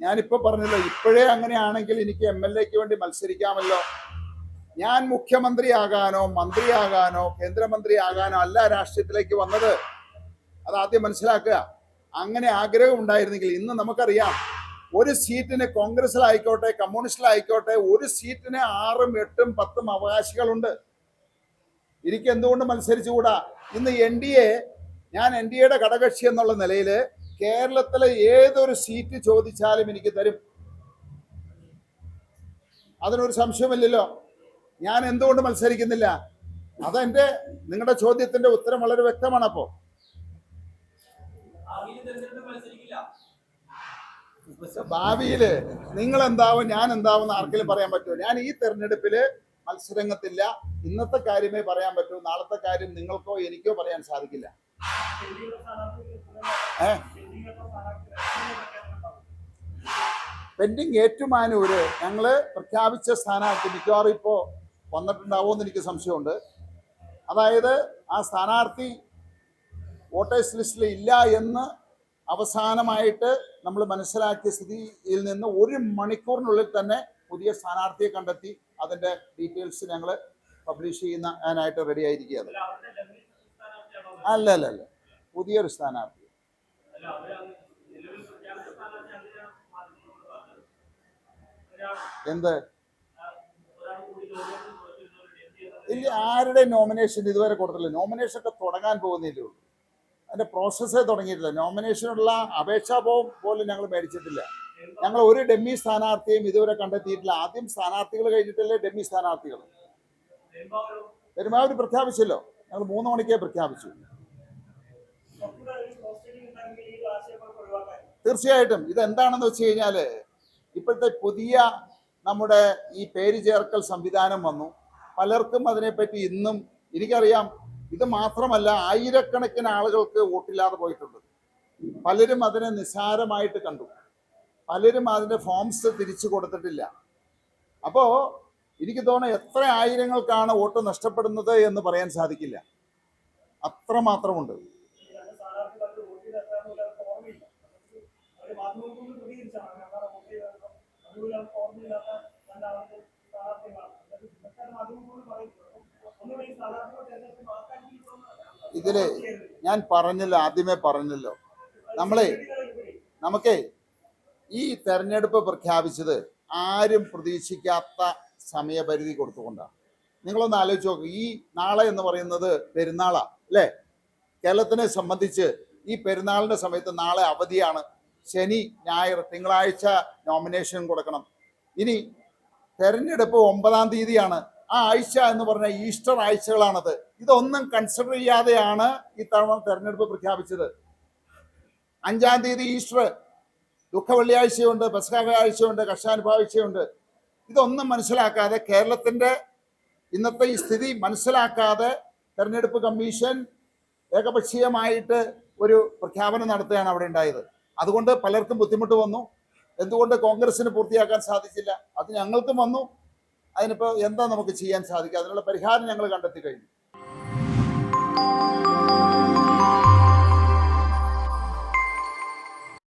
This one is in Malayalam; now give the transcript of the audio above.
ഞാനിപ്പോ പറഞ്ഞല്ലോ, ഇപ്പോഴേ അങ്ങനെയാണെങ്കിൽ എനിക്ക് MLA-ക്ക് വേണ്ടി മത്സരിക്കാമല്ലോ. ഞാൻ മുഖ്യമന്ത്രിയാകാനോ മന്ത്രിയാകാനോ കേന്ദ്രമന്ത്രിയാകാനോ അല്ല രാഷ്ട്രീയത്തിലേക്ക് വന്നത്. അതാദ്യം മനസ്സിലാക്കുക. അങ്ങനെ ആഗ്രഹം ഉണ്ടായിരുന്നെങ്കിൽ ഇന്ന് നമുക്കറിയാം, ഒരു സീറ്റിന് കോൺഗ്രസിലായിക്കോട്ടെ കമ്മ്യൂണിസ്റ്റിലായിക്കോട്ടെ ഒരു സീറ്റിന് 6ഉം 8ഉം 10ഉം അവകാശികളുണ്ട്. എനിക്ക് എന്തുകൊണ്ട് മത്സരിച്ചുകൂടാ? ഇന്ന് ഞാൻ NDA-യുടെ ഘടകകക്ഷി എന്നുള്ള നിലയിൽ കേരളത്തിലെ ഏതൊരു സീറ്റ് ചോദിച്ചാലും എനിക്ക് തരും. അതിനൊരു സംശയമില്ലല്ലോ. ഞാൻ എന്തുകൊണ്ട് മത്സരിക്കുന്നില്ല? നിങ്ങളുടെ ചോദ്യത്തിന്റെ ഉത്തരം വളരെ വ്യക്തമാണ്. അപ്പോ ഭാവിയില് നിങ്ങൾ എന്താവും ഞാൻ എന്താവും ആർക്കെങ്കിലും പറയാൻ പറ്റുമോ? ഞാൻ ഈ തെരഞ്ഞെടുപ്പില് മത്സരങ്ങത്തില്ല. ഇന്നത്തെ കാര്യമേ പറയാൻ പറ്റൂ. നാളത്തെ കാര്യം നിങ്ങൾക്കോ എനിക്കോ പറയാൻ സാധിക്കില്ല. പെൻഡിങ് ഏറ്റുമാനൂര് ഞങ്ങള് പ്രഖ്യാപിച്ച സ്ഥാനാർത്ഥി മിക്കവാറും ഇപ്പോ വന്നിട്ടുണ്ടാവുമെന്ന് എനിക്ക് സംശയമുണ്ട്. അതായത് ആ സ്ഥാനാർത്ഥി വോട്ടേഴ്സ് ലിസ്റ്റിൽ ഇല്ല എന്ന് അവസാനമായിട്ട് നമ്മൾ മനസ്സിലാക്കിയ സ്ഥിതിയിൽ നിന്ന് 1 മണിക്കൂറിനുള്ളിൽ തന്നെ പുതിയ സ്ഥാനാർത്ഥിയെ കണ്ടെത്തി അതിന്റെ ഡീറ്റെയിൽസ് ഞങ്ങൾ പബ്ലിഷ് ചെയ്യാനായിട്ട് റെഡി ആയിരിക്കുകയാണ്. അല്ല, പുതിയൊരു സ്ഥാനാർത്ഥി. എന്ത് ഇല്ല, ആരുടെ നോമിനേഷൻ ഇതുവരെ കൊടുത്തില്ല. നോമിനേഷൻ ഒക്കെ തുടങ്ങാൻ പോകുന്നില്ലേ ഉള്ളൂ. അതിന്റെ പ്രോസസ്സേ തുടങ്ങിയിട്ടില്ല. നോമിനേഷനുള്ള അപേക്ഷാ പോലും ഞങ്ങൾ മേടിച്ചിട്ടില്ല. ഞങ്ങൾ ഒരു ഡെമ്മി സ്ഥാനാർത്ഥിയും ഇതുവരെ കണ്ടെത്തിയിട്ടില്ല. ആദ്യം സ്ഥാനാർത്ഥികൾ കഴിഞ്ഞിട്ടല്ലേ ഡെമ്മി സ്ഥാനാർത്ഥികൾ. പെരുമാവൂർ പ്രഖ്യാപിച്ചല്ലോ, ഞങ്ങൾ 3 മണിക്കേ പ്രഖ്യാപിച്ചു. തീർച്ചയായിട്ടും ഇതെന്താണെന്ന് വെച്ച് കഴിഞ്ഞാല് ഇപ്പോഴത്തെ പുതിയ നമ്മുടെ ഈ പേര് ചേർക്കൽ സംവിധാനം വന്നു. പലർക്കും അതിനെപ്പറ്റി ഇന്നും എനിക്കറിയാം. ഇത് മാത്രമല്ല, ആയിരക്കണക്കിന് ആളുകൾക്ക് വോട്ടില്ലാതെ പോയിട്ടുണ്ട്. പലരും അതിനെ നിസ്സാരമായിട്ട് കണ്ടു. പലരും അതിന്റെ ഫോംസ് തിരിച്ചു കൊടുത്തിട്ടില്ല. അപ്പോ എനിക്ക് തോന്നുന്നു എത്ര ആയിരങ്ങൾക്കാണ് വോട്ട് നഷ്ടപ്പെടുന്നത് എന്ന് പറയാൻ സാധിക്കില്ല. അത്രമാത്രമുണ്ട്. ഇതില് ഞാൻ ആദ്യമേ പറഞ്ഞല്ലോ, നമുക്കേ ഈ തെരഞ്ഞെടുപ്പ് പ്രഖ്യാപിച്ചത് ആരും പ്രതീക്ഷിക്കാത്ത സമയപരിധി കൊടുത്തുകൊണ്ടാണ്. നിങ്ങളൊന്ന് ആലോചിച്ച് നോക്ക്. ഈ നാളെ എന്ന് പറയുന്നത് പെരുന്നാളാ അല്ലേ? കേരളത്തിനെ സംബന്ധിച്ച് ഈ പെരുന്നാളിന്റെ സമയത്ത് നാളെ അവധിയാണ്. ശനി ഞായർ തിങ്കളാഴ്ച നോമിനേഷൻ കൊടുക്കണം. ഇനി തെരഞ്ഞെടുപ്പ് 9-ാം തീയതിയാണ്. ആ ആഴ്ച എന്ന് പറഞ്ഞാൽ ഈസ്റ്റർ ആഴ്ചകളാണത്. ഇതൊന്നും കൺസിഡർ ചെയ്യാതെയാണ് ഈ തവണ തെരഞ്ഞെടുപ്പ് പ്രഖ്യാപിച്ചത്. 5-ാം തീയതി ഈസ്റ്റർ, ദുഃഖ വെള്ളിയാഴ്ചയുണ്ട്, പെസഹ വ്യാഴാഴ്ചയുണ്ട്, കർഷാനുഭവാഴ്ചയുണ്ട്. ഇതൊന്നും മനസ്സിലാക്കാതെ, കേരളത്തിന്റെ ഇന്നത്തെ ഈ സ്ഥിതി മനസ്സിലാക്കാതെ തെരഞ്ഞെടുപ്പ് കമ്മീഷൻ ഏകപക്ഷീയമായിട്ട് ഒരു പ്രഖ്യാപനം നടത്തുകയാണ് അവിടെ ഉണ്ടായത്. അതുകൊണ്ട് പലർക്കും ബുദ്ധിമുട്ട് വന്നു. എന്തുകൊണ്ട് കോൺഗ്രസിന് പൂർത്തിയാക്കാൻ സാധിച്ചില്ല? അത് ഞങ്ങൾക്കും വന്നു. അതിനിപ്പോൾ എന്താ നമുക്ക് ചെയ്യാൻ സാധിക്കുക? അതിനുള്ള പരിഹാരം ഞങ്ങൾ കണ്ടെത്തി കഴിഞ്ഞു.